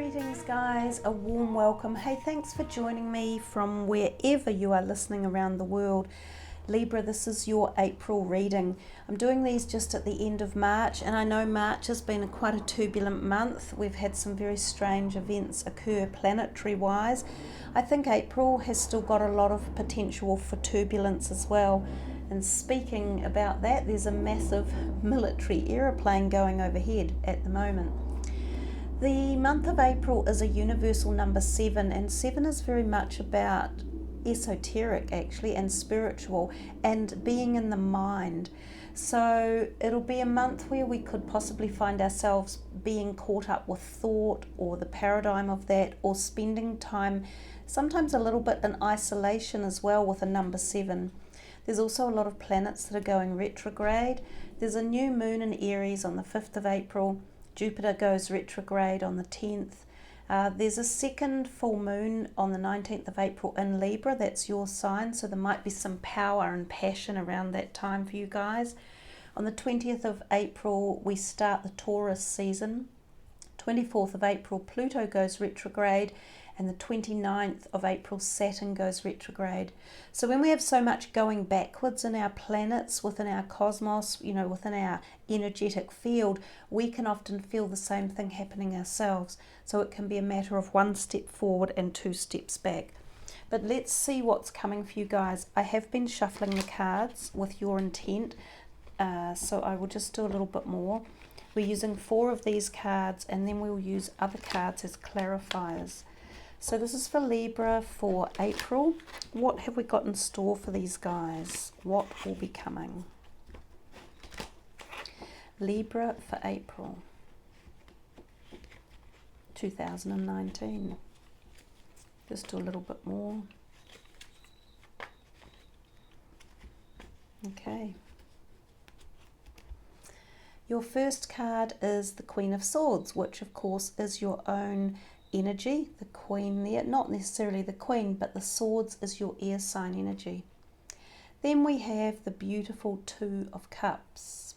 Greetings guys, a warm welcome. Hey, thanks for joining me from wherever you are listening around the world. Libra, this is your April reading. I'm doing these just at the end of March, and I know March has been quite a turbulent month. We've had some very strange events occur planetary wise. I think April has still got a lot of potential for turbulence as well. And speaking about that, there's a massive military aeroplane going overhead at the moment. The month of April is a universal number 7, and 7 is very much about esoteric actually and spiritual and being in the mind. So it'll be a month where we could possibly find ourselves being caught up with thought or the paradigm of that, or spending time sometimes a little bit in isolation as well with a number 7. There's also a lot of planets that are going retrograde. There's a new moon in Aries on the 5th of April. Jupiter goes retrograde on the 10th. There's a second full moon on the 19th of April in Libra. That's your sign, so there might be some power and passion around that time for you guys. On the 20th of April, we start the Taurus season. 24th of April, Pluto goes retrograde, and the 29th of April, Saturn goes retrograde. So when we have so much going backwards in our planets, within our cosmos, within our energetic field, we can often feel the same thing happening ourselves. So it can be a matter of one step forward and two steps back. But let's see what's coming for you guys. I have been shuffling the cards with your intent, so I will just do a little bit more. We're using 4 of these cards, and then we'll use other cards as clarifiers. So this is for Libra for April. What have we got in store for these guys? What will be coming? Libra for April 2019. Just do a little bit more. Okay. Your first card is the Queen of Swords, which of course is your own energy, the Queen there, not necessarily the Queen, but the Swords is your air sign energy. Then we have the beautiful 2 of Cups.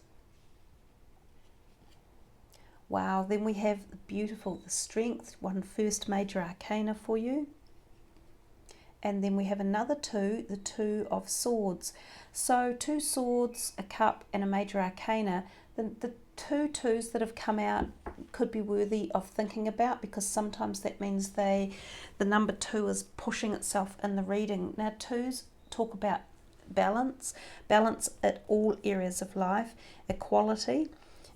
Wow, then we have the beautiful, the Strength, one first major arcana for you. And then we have another 2, the 2 of Swords. So 2 swords, a cup, and a major arcana. The 2 twos that have come out could be worthy of thinking about, because sometimes that means the number 2 is pushing itself in the reading. Now 2s talk about balance at all areas of life, equality,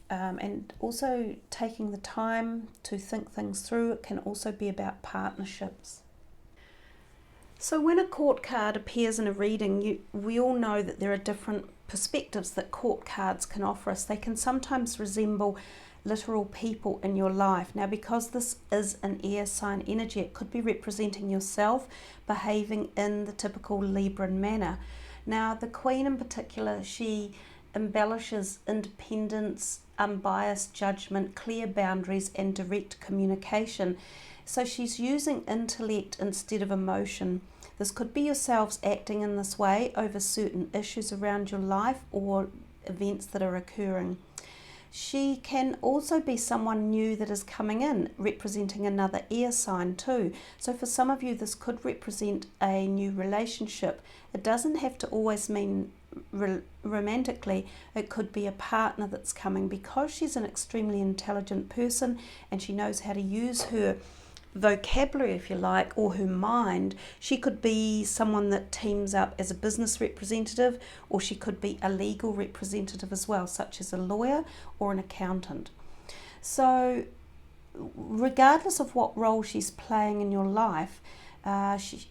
and also taking the time to think things through. It can also be about partnerships. So when a court card appears in a reading, we all know that there are different perspectives that court cards can offer us. They can sometimes resemble literal people in your life. Now, because this is an air sign energy, it could be representing yourself behaving in the typical Libran manner. Now, the Queen in particular, she embellishes independence, unbiased judgment, clear boundaries, and direct communication. So she's using intellect instead of emotion. This could be yourselves acting in this way over certain issues around your life or events that are occurring. She can also be someone new that is coming in, representing another air sign too. So for some of you, this could represent a new relationship. It doesn't have to always mean romantically. It could be a partner that's coming, because she's an extremely intelligent person and she knows how to use her vocabulary, if you like, or her mind. She could be someone that teams up as a business representative, or she could be a legal representative as well, such as a lawyer or an accountant. So regardless of what role she's playing in your life,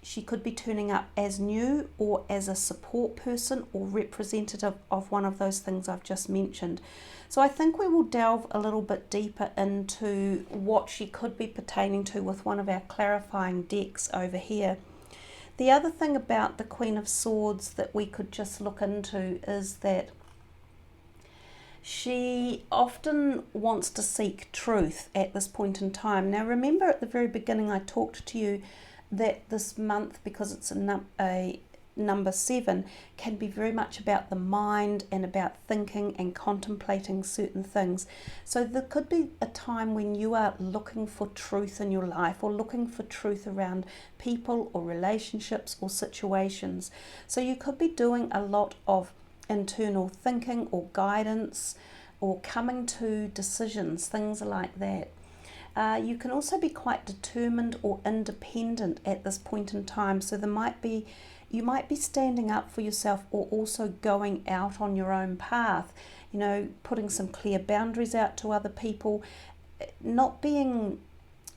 she could be turning up as new or as a support person or representative of one of those things I've just mentioned. So I think we will delve a little bit deeper into what she could be pertaining to with one of our clarifying decks over here. The other thing about the Queen of Swords that we could just look into is that she often wants to seek truth at this point in time. Now remember, at the very beginning I talked to you that this month, because it's a number 7 can be very much about the mind and about thinking and contemplating certain things. So there could be a time when you are looking for truth in your life, or looking for truth around people or relationships or situations. So you could be doing a lot of internal thinking or guidance or coming to decisions, things like that. You can also be quite determined or independent at this point in time. So you might be standing up for yourself, or also going out on your own path, putting some clear boundaries out to other people, not being,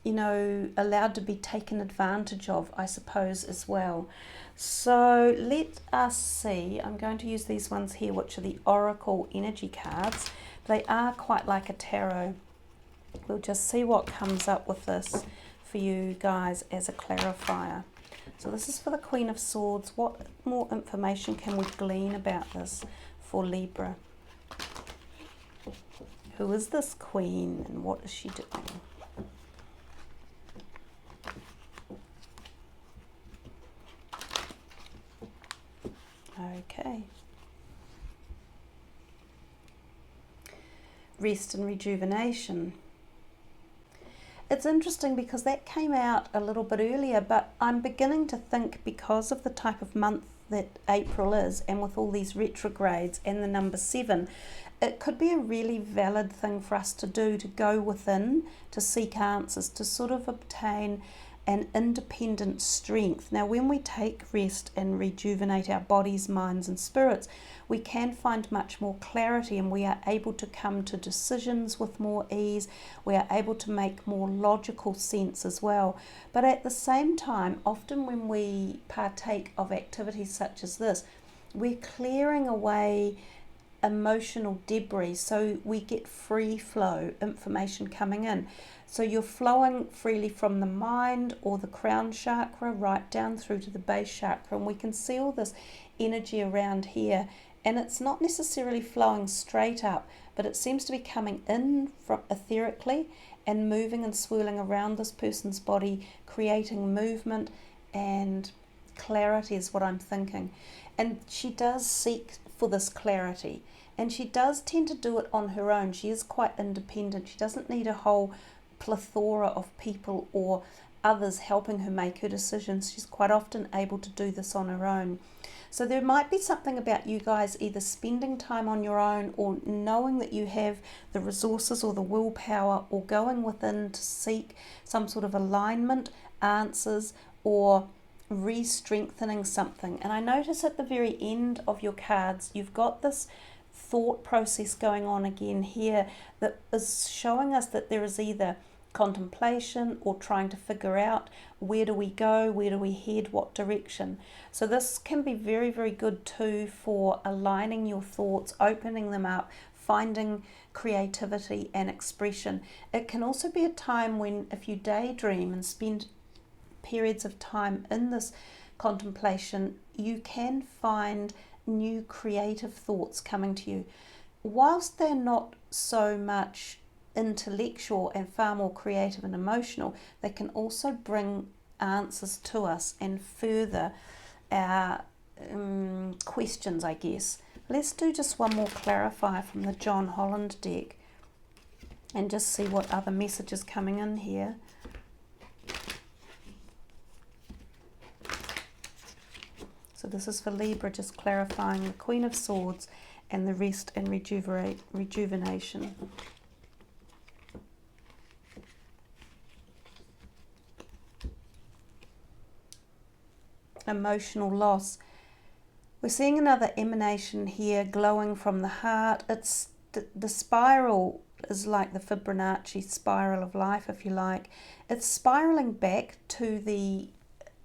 allowed to be taken advantage of, I suppose, as well. So let us see. I'm going to use these ones here, which are the Oracle energy cards. They are quite like a tarot. We'll just see what comes up with this for you guys as a clarifier. So this is for the Queen of Swords. What more information can we glean about this for Libra? Who is this Queen and what is she doing? Okay. Rest and rejuvenation. It's interesting because that came out a little bit earlier, but I'm beginning to think, because of the type of month that April is, and with all these retrogrades and the number 7, it could be a really valid thing for us to do, to go within, to seek answers, to sort of obtain an independent strength. Now, when we take rest and rejuvenate our bodies, minds and spirits, we can find much more clarity, and we are able to come to decisions with more ease. We are able to make more logical sense as well. But at the same time, often when we partake of activities such as this, we're clearing away emotional debris, so we get free flow information coming in. So you're flowing freely from the mind or the crown chakra right down through to the base chakra, and we can see all this energy around here, and it's not necessarily flowing straight up, but it seems to be coming in from etherically and moving and swirling around this person's body, creating movement and clarity is what I'm thinking. And she does seek for this clarity, and she does tend to do it on her own. She is quite independent. She doesn't need a whole plethora of people or others helping her make her decisions. She's quite often able to do this on her own. So there might be something about you guys either spending time on your own, or knowing that you have the resources or the willpower, or going within to seek some sort of alignment, answers, or re-strengthening something. And I notice at the very end of your cards, you've got this thought process going on again here that is showing us that there is either contemplation or trying to figure out, where do we go, where do we head, what direction. So this can be very, very good too for aligning your thoughts, opening them up, finding creativity and expression. It can also be a time when, if you daydream and spend periods of time in this contemplation, you can find new creative thoughts coming to you. Whilst they're not so much intellectual and far more creative and emotional, they can also bring answers to us and further our questions, I guess. Let's do just one more clarifier from the John Holland deck and just see what other messages coming in here. So this is for Libra, just clarifying the Queen of Swords and the rest and rejuvenation. Emotional loss. We're seeing another emanation here glowing from the heart. It's the spiral is like the Fibonacci spiral of life, if you like. It's spiraling back to the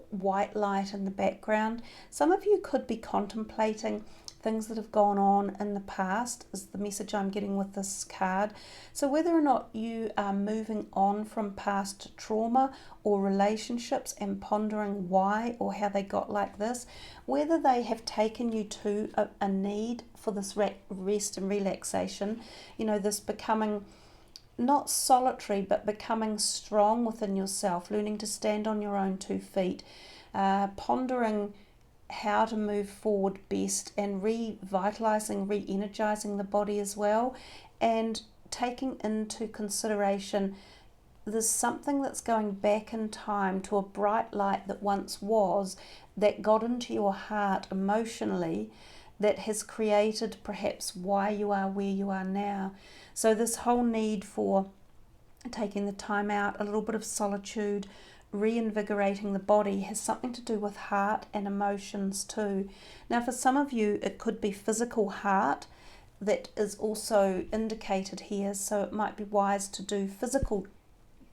white light in the background. Some of you could be contemplating things that have gone on in the past, is the message I'm getting with this card. So whether or not you are moving on from past trauma or relationships and pondering why or how they got like this, whether they have taken you to a need for this rest and relaxation, you know, this becoming not solitary but becoming strong within yourself, learning to stand on your own 2 feet, pondering how to move forward best, and revitalizing, re-energizing the body as well, and taking into consideration there's something that's going back in time to a bright light that once was, that got into your heart emotionally, that has created perhaps why you are where you are now. So this whole need for taking the time out, a little bit of solitude, reinvigorating the body has something to do with heart and emotions too. Now for some of you it could be physical heart that is also indicated here, so it might be wise to do physical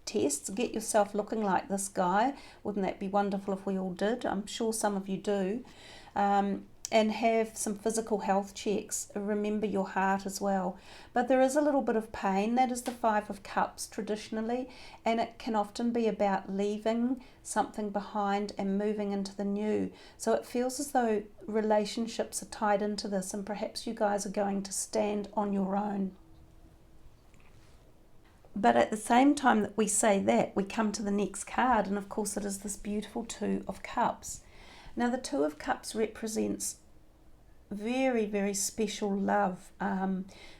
tests, get yourself looking like this guy. Wouldn't that be wonderful if we all did? I'm sure some of you do. And have some physical health checks. Remember your heart as well. But there is a little bit of pain. That is the Five of Cups traditionally, and it can often be about leaving something behind and moving into the new. So it feels as though relationships are tied into this, and perhaps you guys are going to stand on your own. But at the same time that we say that, we come to the next card, and of course it is this beautiful Two of Cups. Now the Two of Cups represents very, very special love,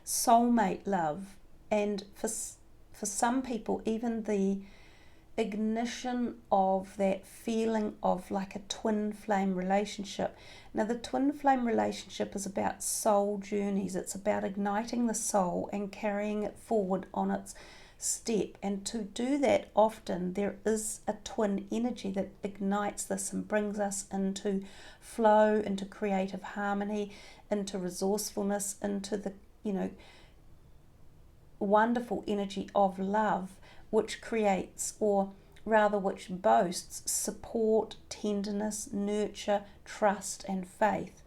soulmate love, and for some people even the ignition of that feeling of like a twin flame relationship. Now the twin flame relationship is about soul journeys. It's about igniting the soul and carrying it forward on its step, and to do that often there is a twin energy that ignites this and brings us into flow, into creative harmony, into resourcefulness, into the wonderful energy of love, which creates, or rather which boasts, support, tenderness, nurture, trust and faith.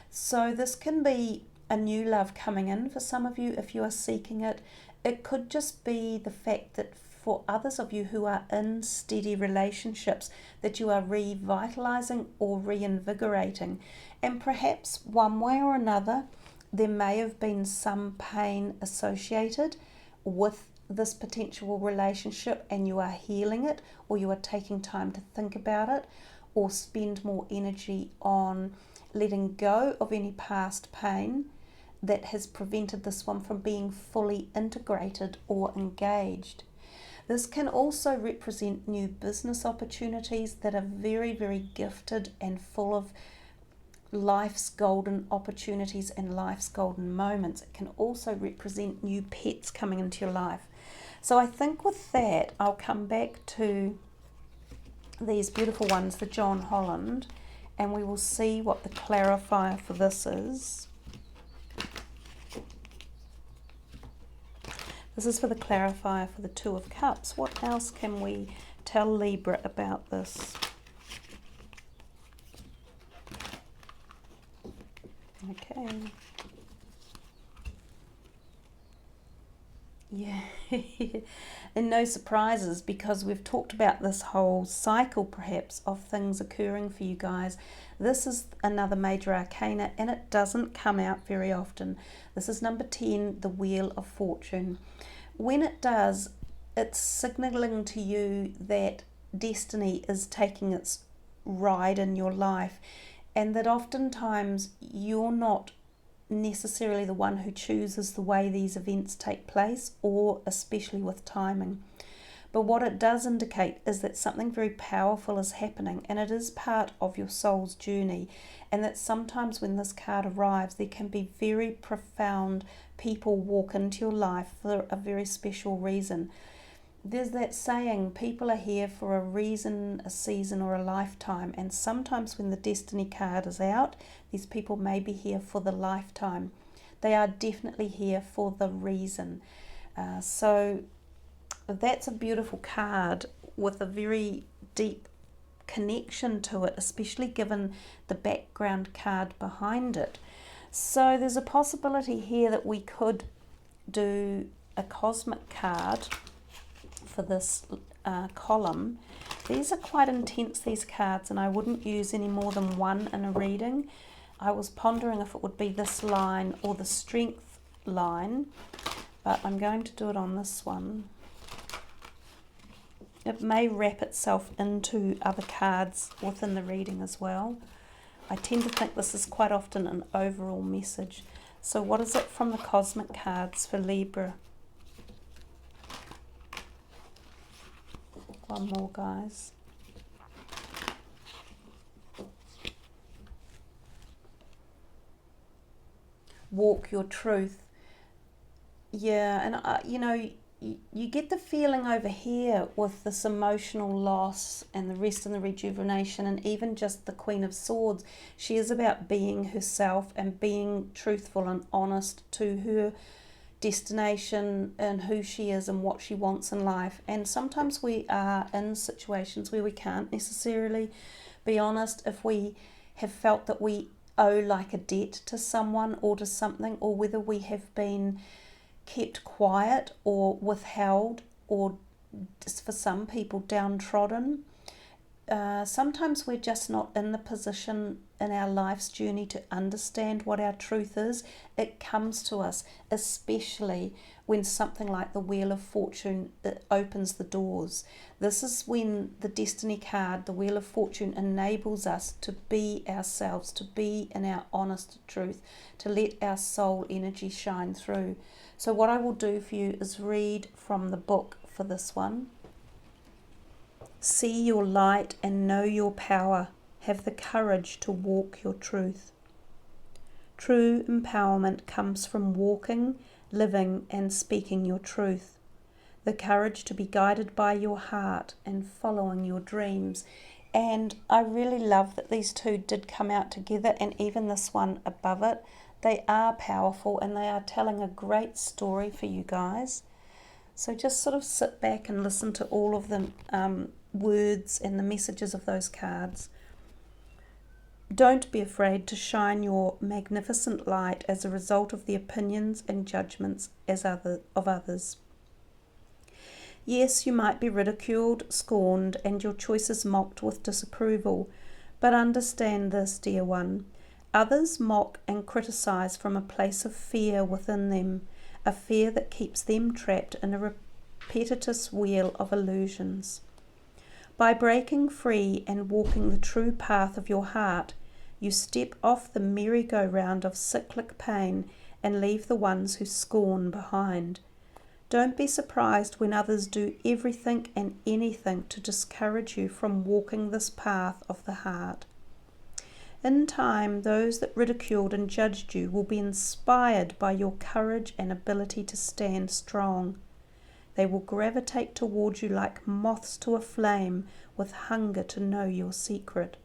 So this can be a new love coming in for some of you if you are seeking it. It could just be the fact that for others of you who are in steady relationships, that you are revitalizing or reinvigorating. And perhaps one way or another, there may have been some pain associated with this potential relationship, and you are healing it, or you are taking time to think about it, or spend more energy on letting go of any past pain that has prevented this one from being fully integrated or engaged. This can also represent new business opportunities that are very, very gifted and full of life's golden opportunities and life's golden moments. It can also represent new pets coming into your life. So I think with that, I'll come back to these beautiful ones, the John Holland, and we will see what the clarifier for this is. This is for the clarifier for the Two of Cups. What else can we tell Libra about this? Okay. Yeah. And no surprises, because we've talked about this whole cycle perhaps of things occurring for you guys. This is another major arcana, and it doesn't come out very often. This is number 10, the Wheel of Fortune. When it does, it's signaling to you that destiny is taking its ride in your life, and that oftentimes you're not necessarily the one who chooses the way these events take place, or especially with timing. But what it does indicate is that something very powerful is happening, and it is part of your soul's journey, and that sometimes when this card arrives, there can be very profound people walk into your life for a very special reason. There's that saying, people are here for a reason, a season or a lifetime, and sometimes when the destiny card is out, these people may be here for the lifetime. They are definitely here for the reason. So that's a beautiful card with a very deep connection to it, especially given the background card behind it. So there's a possibility here that we could do a cosmic card for this column. These are quite intense, these cards, and I wouldn't use any more than one in a reading. I was pondering if it would be this line or the strength line, but I'm going to do it on this one. It may wrap itself into other cards within the reading as well. I tend to think this is quite often an overall message. So what is it from the cosmic cards for Libra? One more, guys. Walk your truth. Yeah, and you know, you get the feeling over here with this emotional loss and the rest and the rejuvenation, and even just the Queen of Swords. She is about being herself and being truthful and honest to her destination and who she is and what she wants in life. And sometimes we are in situations where we can't necessarily be honest if we have felt that we owe like a debt to someone or to something, or whether we have been kept quiet or withheld, or for some people downtrodden. Sometimes we're just not in the position in our life's journey to understand what our truth is. It comes to us, especially when something like the Wheel of Fortune opens the doors. This is when the Destiny card, the Wheel of Fortune, enables us to be ourselves, to be in our honest truth, to let our soul energy shine through. So what I will do for you is read from the book for this one. See your light and know your power. Have the courage to walk your truth. True empowerment comes from walking, living and speaking your truth. The courage to be guided by your heart and following your dreams. And I really love that these two did come out together, and even this one above it. They are powerful and they are telling a great story for you guys. So just sort of sit back and listen to all of the words and the messages of those cards. Don't be afraid to shine your magnificent light as a result of the opinions and judgments of others. Yes, you might be ridiculed, scorned, and your choices mocked with disapproval, but understand this, dear one. Others mock and criticize from a place of fear within them, a fear that keeps them trapped in a repetitious wheel of illusions. By breaking free and walking the true path of your heart, you step off the merry-go-round of cyclic pain and leave the ones who scorn behind. Don't be surprised when others do everything and anything to discourage you from walking this path of the heart. In time, those that ridiculed and judged you will be inspired by your courage and ability to stand strong. They will gravitate towards you like moths to a flame, with hunger to know your secret.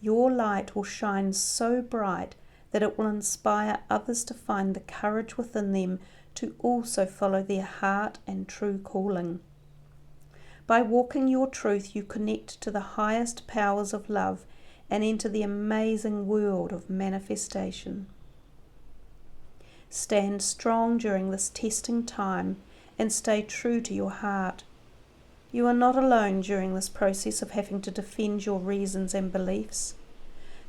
Your light will shine so bright that it will inspire others to find the courage within them to also follow their heart and true calling. By walking your truth, you connect to the highest powers of love and enter the amazing world of manifestation. Stand strong during this testing time and stay true to your heart. You are not alone during this process of having to defend your reasons and beliefs.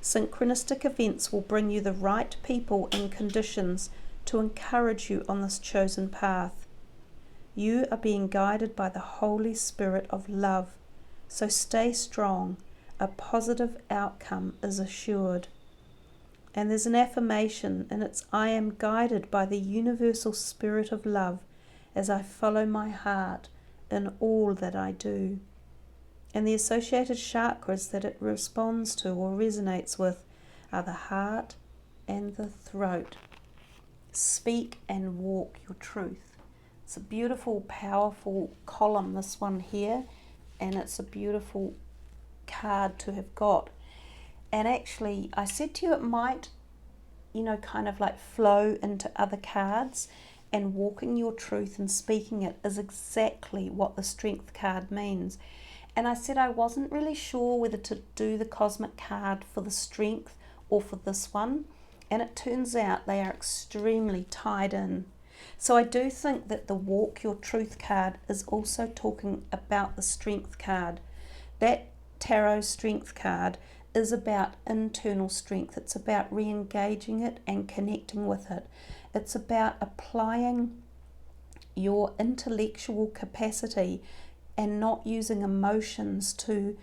Synchronistic events will bring you the right people and conditions to encourage you on this chosen path. You are being guided by the Holy Spirit of love, so stay strong. A positive outcome is assured. And there's an affirmation, and it's, I am guided by the universal spirit of love as I follow my heart in all that I do. And the associated chakras that it responds to or resonates with are the heart and the throat. Speak and walk your truth. It's a beautiful, powerful column, this one here, and it's a beautiful card to have got. And actually, I said to you it might, kind of like flow into other cards, and walking your truth and speaking it is exactly what the Strength card means. And I said I wasn't really sure whether to do the cosmic card for the Strength or for this one, and it turns out they are extremely tied in. So I do think that the Walk Your Truth card is also talking about the Strength card. That Tarot Strength card is about internal strength. It's about re-engaging it and connecting with it. It's about applying your intellectual capacity and not using emotions to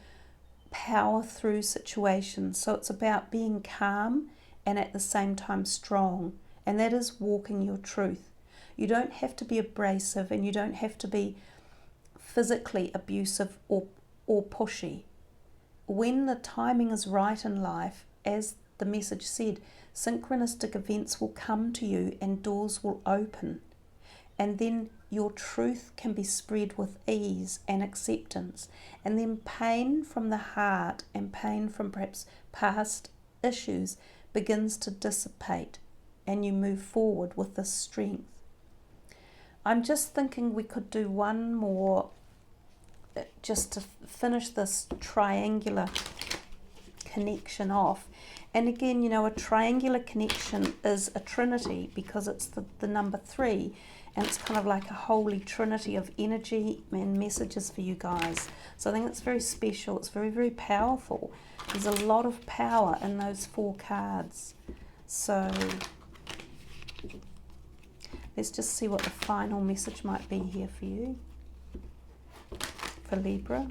power through situations. So it's about being calm and at the same time strong, and that is walking your truth. You don't have to be abrasive, and you don't have to be physically abusive or pushy. When the timing is right in life, as the message said, synchronistic events will come to you and doors will open, and then your truth can be spread with ease and acceptance, and then pain from the heart and pain from perhaps past issues begins to dissipate, and you move forward with this strength. I'm just thinking we could do one more just to finish this triangular connection off. And again, you know, a triangular connection is a trinity because it's the number 3, and it's kind of like a holy trinity of energy and messages for you guys. So I think it's very special. It's very, very powerful. There's a lot of power in those 4 cards. So let's just see what the final message might be here for you, for Libra.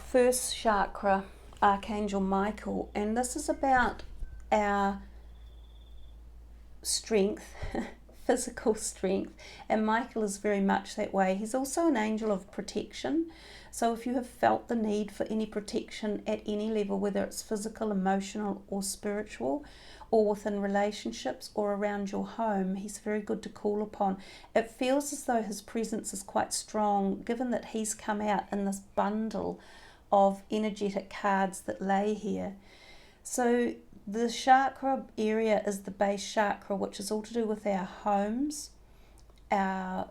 First chakra, Archangel Michael, and this is about our strength, physical strength, and Michael is very much that way. He's also an angel of protection. So if you have felt the need for any protection at any level, whether it's physical, emotional or spiritual, or within relationships or around your home, he's very good to call upon. It feels as though his presence is quite strong, given that he's come out in this bundle of energetic cards that lay here. So the chakra area is the base chakra, which is all to do with our homes, our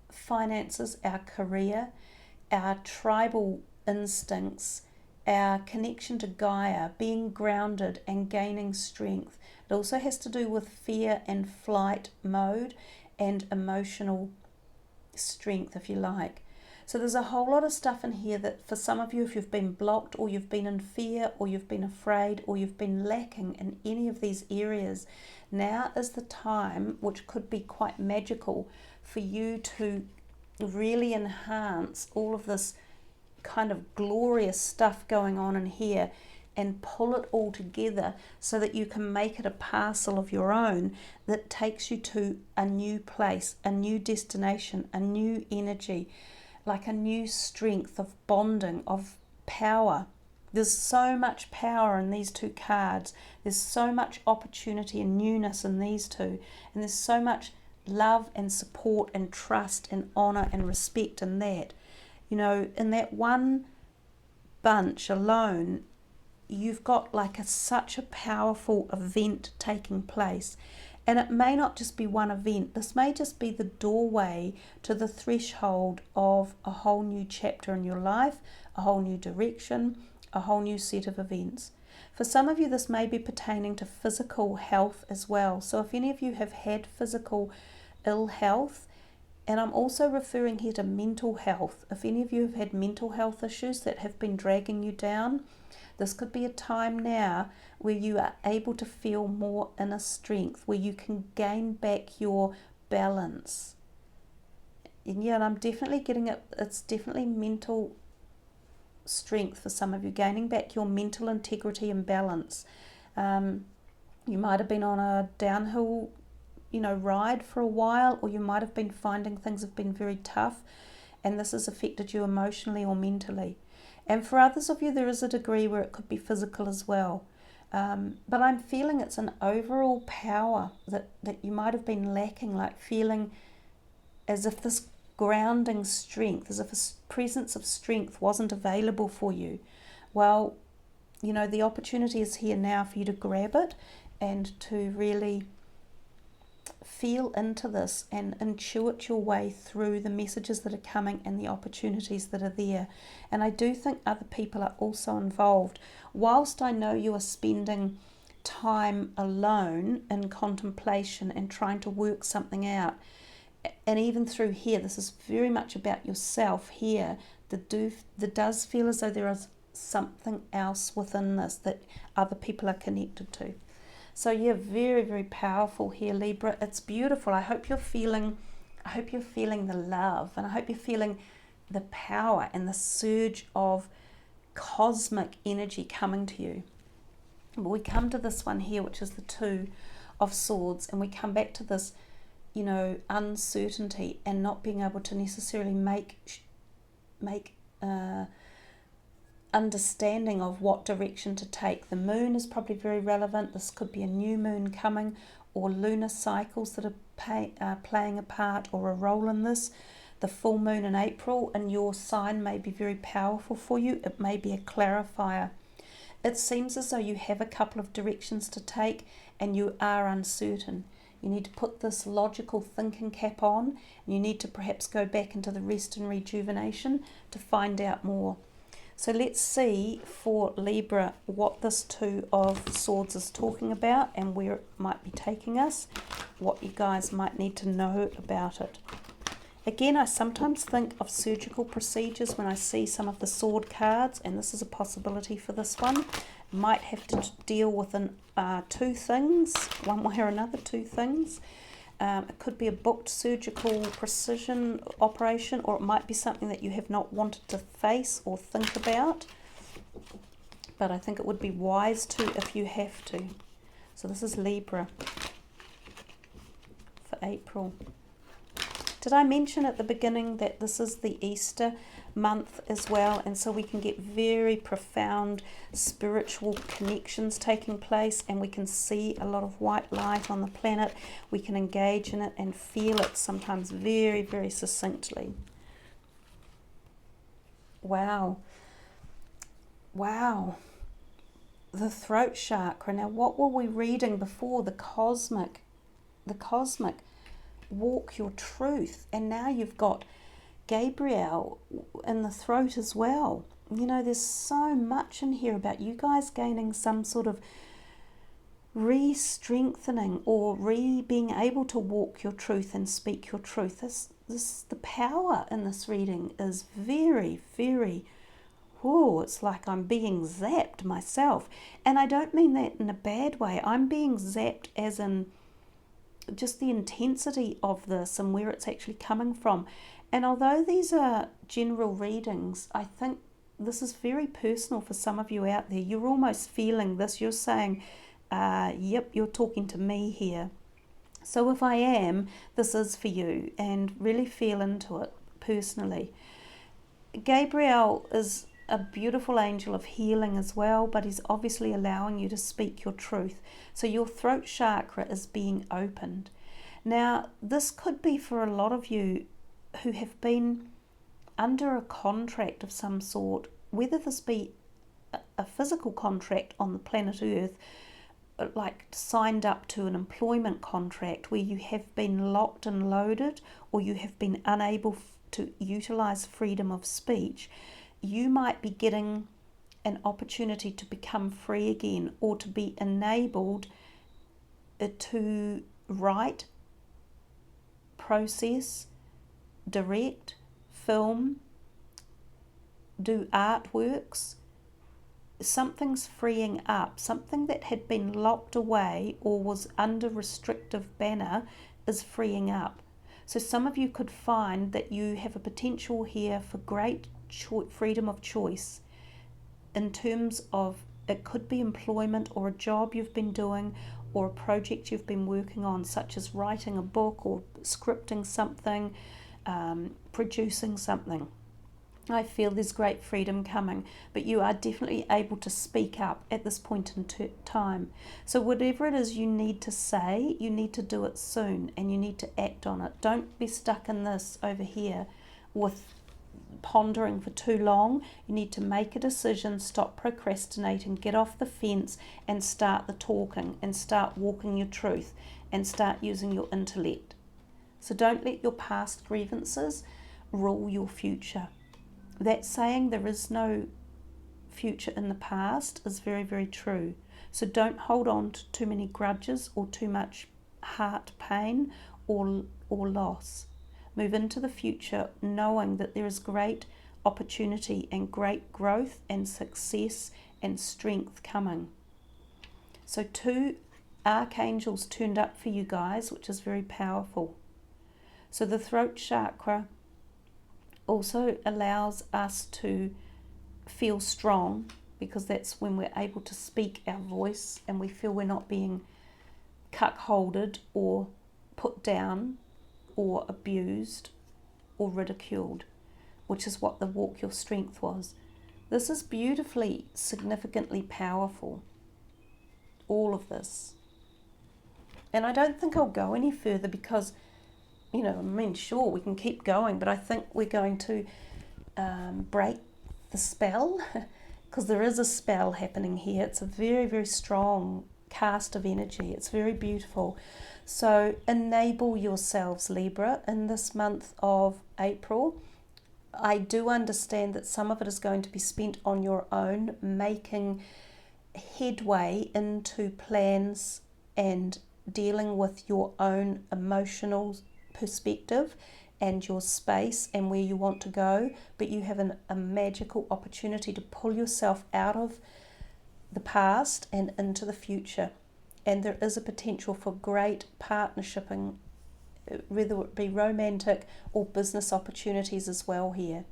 finances, our career, our tribal instincts, our connection to Gaia, being grounded and gaining strength. It also has to do with fear and flight mode and emotional strength, if you like. So there's a whole lot of stuff in here that for some of you, if you've been blocked or you've been in fear or you've been afraid or you've been lacking in any of these areas, now is the time, which could be quite magical, for you to really enhance all of this kind of glorious stuff going on in here and pull it all together so that you can make it a parcel of your own that takes you to a new place, a new destination, a new energy, like a new strength of bonding, of power. There's so much power in these 2 cards. There's so much opportunity and newness in these 2. And there's so much love and support and trust and honor and respect in that. You know, in that one bunch alone, you've got like such a powerful event taking place. And it may not just be one event. This may just be the doorway to the threshold of a whole new chapter in your life, a whole new direction, a whole new set of events. For some of you, this may be pertaining to physical health as well. So if any of you have had physical ill health, and I'm also referring here to mental health. If any of you have had mental health issues that have been dragging you down, this could be a time now where you are able to feel more inner strength, where you can gain back your balance. And yeah, and I'm definitely getting it. It's definitely mental strength for some of you, gaining back your mental integrity and balance. You might have been on a downhill, ride for a while, or you might have been finding things have been very tough, and this has affected you emotionally or mentally. And for others of you, there is a degree where it could be physical as well. But I'm feeling it's an overall power that you might have been lacking, like feeling as if this grounding strength, as if a presence of strength wasn't available for you. Well, the opportunity is here now for you to grab it and to really feel into this and intuit your way through the messages that are coming and the opportunities that are there. And I do think other people are also involved. Whilst I know you are spending time alone in contemplation and trying to work something out, and even through here, this is very much about yourself here, that does feel as though there is something else within this that other people are connected to. So yeah, very, very powerful here, Libra. It's beautiful. I hope you're feeling the love, and I hope you're feeling the power and the surge of cosmic energy coming to you. But we come to this one here, which is the Two of Swords, and we come back to this, you know, uncertainty and not being able to necessarily make understanding of what direction to take. The moon is probably very relevant. This could be a new moon coming, or lunar cycles that are playing a part or a role in this. The full moon in April in your sign may be very powerful for you. It may be a clarifier. It seems as though you have a couple of directions to take and you are uncertain. You need to put this logical thinking cap on, and you need to perhaps go back into the rest and rejuvenation to find out more. So let's see for Libra what this Two of Swords is talking about and where it might be taking us, what you guys might need to know about it. Again, I sometimes think of surgical procedures when I see some of the sword cards, and this is a possibility for this one. Might have to deal with two things, one way or another, two things. It could be a booked surgical precision operation, or it might be something that you have not wanted to face or think about. But I think it would be wise to if you have to. So this is Libra for April. Did I mention at the beginning that this is the Easter month as well, and so we can get very profound spiritual connections taking place, and we can see a lot of white light on the planet. We can engage in it and feel it sometimes very, very succinctly. Wow. Wow. The throat chakra. Now, what were we reading before? The cosmic. Walk your truth. And now you've got Gabriel in the throat as well. You know, there's so much in here about you guys gaining some sort of re-strengthening or being able to walk your truth and speak your truth. The power in this reading is very, very, it's like I'm being zapped myself. And I don't mean that in a bad way. I'm being zapped as in just the intensity of this and where it's actually coming from. And although these are general readings, I think this is very personal for some of you out there. You're almost feeling this. You're saying, yep, you're talking to me here. So if I am, this is for you, and really feel into it personally. Gabriel is a beautiful angel of healing as well, but he's obviously allowing you to speak your truth. So your throat chakra is being opened. Now, this could be for a lot of you who have been under a contract of some sort, whether this be a physical contract on the planet Earth, like signed up to an employment contract where you have been locked and loaded, or you have been unable to utilize freedom of speech. You might be getting an opportunity to become free again, or to be enabled to write, process, direct, film, do artworks. Something's freeing up. Something that had been locked away or was under restrictive banner is freeing up. So some of you could find that you have a potential here for great freedom of choice in terms of, it could be employment or a job you've been doing or a project you've been working on, such as writing a book or scripting something, producing something. I feel there's great freedom coming, but you are definitely able to speak up at this point in time. So whatever it is you need to say, you need to do it soon, and you need to act on it. Don't be stuck in this over here with pondering for too long. You need to make a decision, stop procrastinating, get off the fence and start the talking, and start walking your truth, and start using your intellect. So don't let your past grievances rule your future. That saying, there is no future in the past, is very, very true. So don't hold on to too many grudges or too much heart pain or loss. Move into the future knowing that there is great opportunity and great growth and success and strength coming. So 2 archangels turned up for you guys, which is very powerful. So the throat chakra also allows us to feel strong, because that's when we're able to speak our voice and we feel we're not being cuckolded or put down or abused or ridiculed, which is what the Walk Your Strength was. This is beautifully, significantly powerful, all of this. And I don't think I'll go any further because, you know, I mean, sure, we can keep going, but I think we're going to break the spell, because there is a spell happening here. It's a very, very strong cast of energy. It's very beautiful. So enable yourselves, Libra, in this month of April. I do understand that some of it is going to be spent on your own, making headway into plans and dealing with your own emotional perspective and your space and where you want to go. But you have a magical opportunity to pull yourself out of the past and into the future. And there is a potential for great partnershiping, whether it be romantic or business opportunities as well here.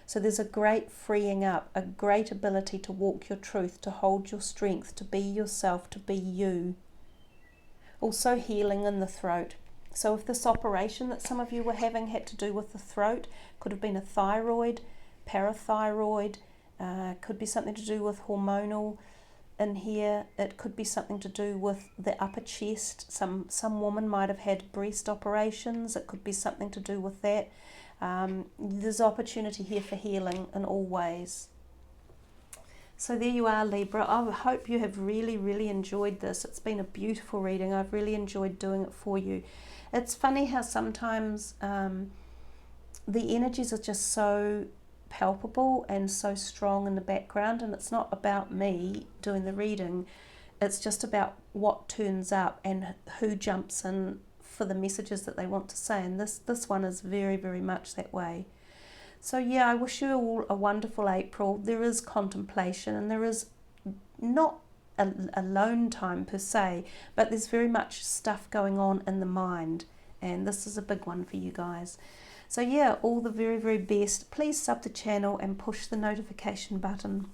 So there's a great freeing up, a great ability to walk your truth, to hold your strength, to be yourself, to be you. Also healing in the throat. So if this operation that some of you were having had to do with the throat, could have been a thyroid, parathyroid, could be something to do with hormonal in here. It could be something to do with the upper chest. Some woman might have had breast operations. It could be something to do with that. There's opportunity here for healing in all ways. So there you are, Libra. I hope you have really, really enjoyed this. It's been a beautiful reading. I've really enjoyed doing it for you. It's funny how sometimes the energies are just so palpable and so strong in the background, and it's not about me doing the reading. It's just about what turns up and who jumps in for the messages that they want to say, and this one is very, very much that way. So yeah, I wish you all a wonderful April. There is contemplation and there is not a alone time per se, but there's very much stuff going on in the mind, and this is a big one for you guys. So yeah, all the very, very best. Please sub the channel and push the notification button,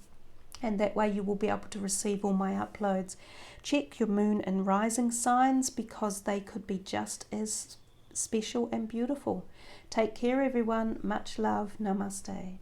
and that way you will be able to receive all my uploads. Check your moon and rising signs, because they could be just as special and beautiful. Take care, everyone. Much love. Namaste.